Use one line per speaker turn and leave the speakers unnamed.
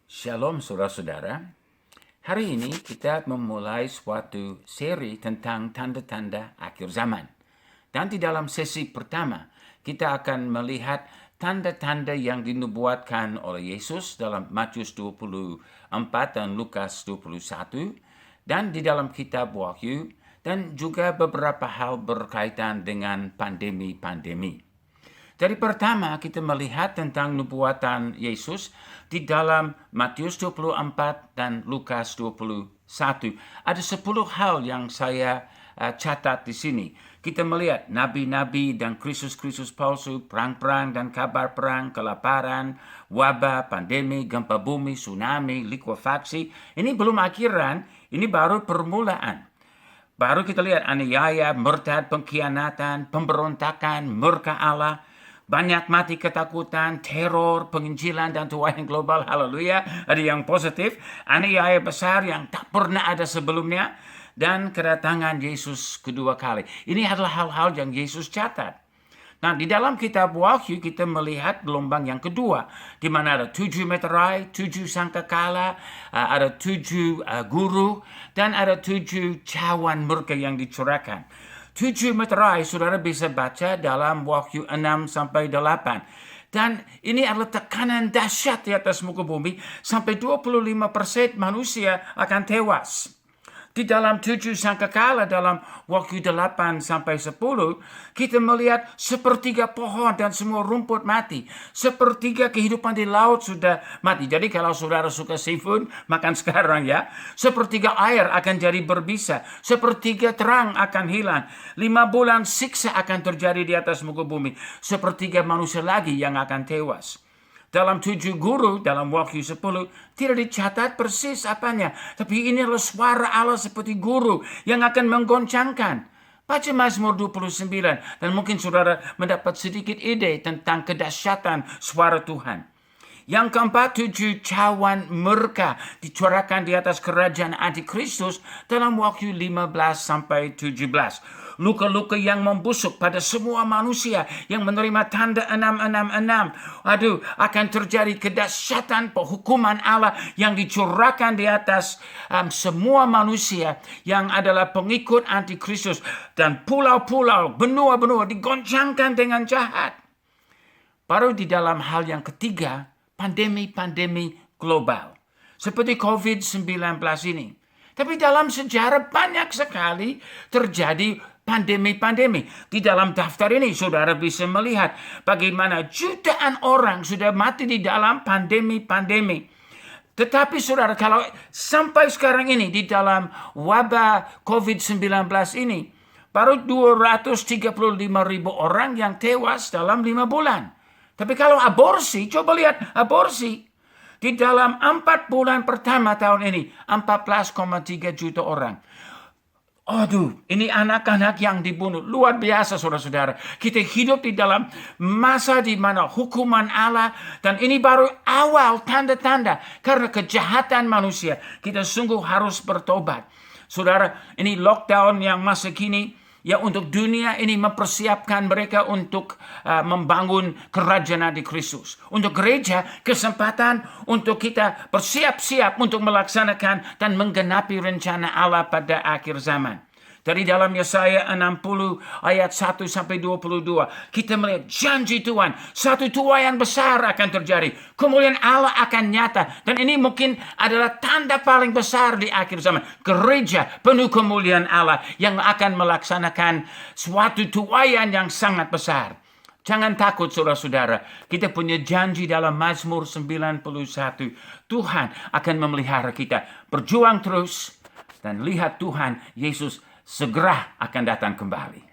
Shalom saudara-saudara. Hari ini kita memulai suatu seri tentang tanda-tanda akhir zaman. Dan di dalam sesi pertama, kita akan melihat tanda-tanda yang dinubuatkan oleh Yesus dalam Matius 24 dan Lukas 21, dan di dalam kitab Wahyu, dan juga beberapa hal berkaitan dengan pandemi-pandemi. Dari pertama kita melihat tentang nubuatan Yesus di dalam Matius 24 dan Lukas 21. Ada 10 hal yang saya catat di sini. Kita melihat nabi-nabi dan Kristus-Kristus palsu, perang-perang dan kabar perang, kelaparan, wabah, pandemi, gempa bumi, tsunami, likuifaksi. Ini belum akhiran, ini baru permulaan. Baru kita lihat aniaya, murtad, pengkhianatan, pemberontakan, murka Allah. Banyak mati ketakutan, teror, penginjilan, dan tuayan global. Haleluya. Ada yang positif. Aniaya besar yang tak pernah ada sebelumnya. Dan kedatangan Yesus kedua kali. Ini adalah hal-hal yang Yesus catat. Nah, di dalam kitab Wahyu kita melihat gelombang yang kedua. Di mana ada 7 meterai, 7 sangkakala, ada 7 guru, dan ada 7 cawan murka yang dicurahkan. 7 meterai saudara bisa baca dalam Wahyu 6-8. Dan ini adalah tekanan dahsyat di atas muka bumi. Sampai 25% manusia akan tewas. Di dalam 7 sangkakala dalam Wahyu 8-10, kita melihat sepertiga pohon dan semua rumput mati. Sepertiga kehidupan di laut sudah mati. Jadi kalau saudara suka seafood, makan sekarang ya. Sepertiga air akan jadi berbisa. Sepertiga terang akan hilang. 5 bulan siksa akan terjadi di atas muka bumi. Sepertiga manusia lagi yang akan tewas. Dalam 7 guru, dalam Wahyu 10, tidak dicatat persis apanya. Tapi ini adalah suara Allah seperti guru yang akan menggoncangkan. Baca Mazmur 29, dan mungkin saudara mendapat sedikit ide tentang kedahsyatan suara Tuhan. Yang keempat, 7 cawan murka dicurahkan di atas kerajaan antikristus dalam Wahyu 15-17. Luka-luka yang membusuk pada semua manusia yang menerima tanda 666. Akan terjadi kedahsyatan penghukuman Allah yang dicurahkan di atas semua manusia yang adalah pengikut antikristus. Dan pulau-pulau, benua-benua digoncangkan dengan jahat. Baru di dalam hal yang ketiga, pandemi-pandemi global. Seperti COVID-19 ini. Tapi dalam sejarah banyak sekali terjadi pandemi-pandemi. Di dalam daftar ini saudara bisa melihat bagaimana jutaan orang sudah mati di dalam pandemi-pandemi. Tetapi saudara, kalau sampai sekarang ini di dalam wabah COVID-19 ini, baru 235.000 orang yang tewas dalam 5 bulan. Tapi kalau aborsi, coba lihat aborsi. Di dalam 4 bulan pertama tahun ini, 14,3 juta orang. Ini anak-anak yang dibunuh. Luar biasa saudara-saudara. Kita hidup di dalam masa di mana hukuman Allah. Dan ini baru awal tanda-tanda. Karena kejahatan manusia. Kita sungguh harus bertobat. Saudara, ini lockdown yang masa kini. Ya, untuk dunia ini mempersiapkan mereka untuk membangun kerajaan antikristus. Untuk gereja, kesempatan untuk kita bersiap-siap untuk melaksanakan dan menggenapi rencana Allah pada akhir zaman. Dari dalam Yesaya 60 ayat 1-22, kita melihat janji Tuhan. Satu tuaian besar akan terjadi. Kemuliaan Allah akan nyata. Dan ini mungkin adalah tanda paling besar di akhir zaman. Gereja penuh kemuliaan Allah yang akan melaksanakan suatu tuaian yang sangat besar. Jangan takut saudara-saudara. Kita punya janji dalam Mazmur 91. Tuhan akan memelihara kita. Berjuang terus dan lihat Tuhan Yesus segera akan datang kembali.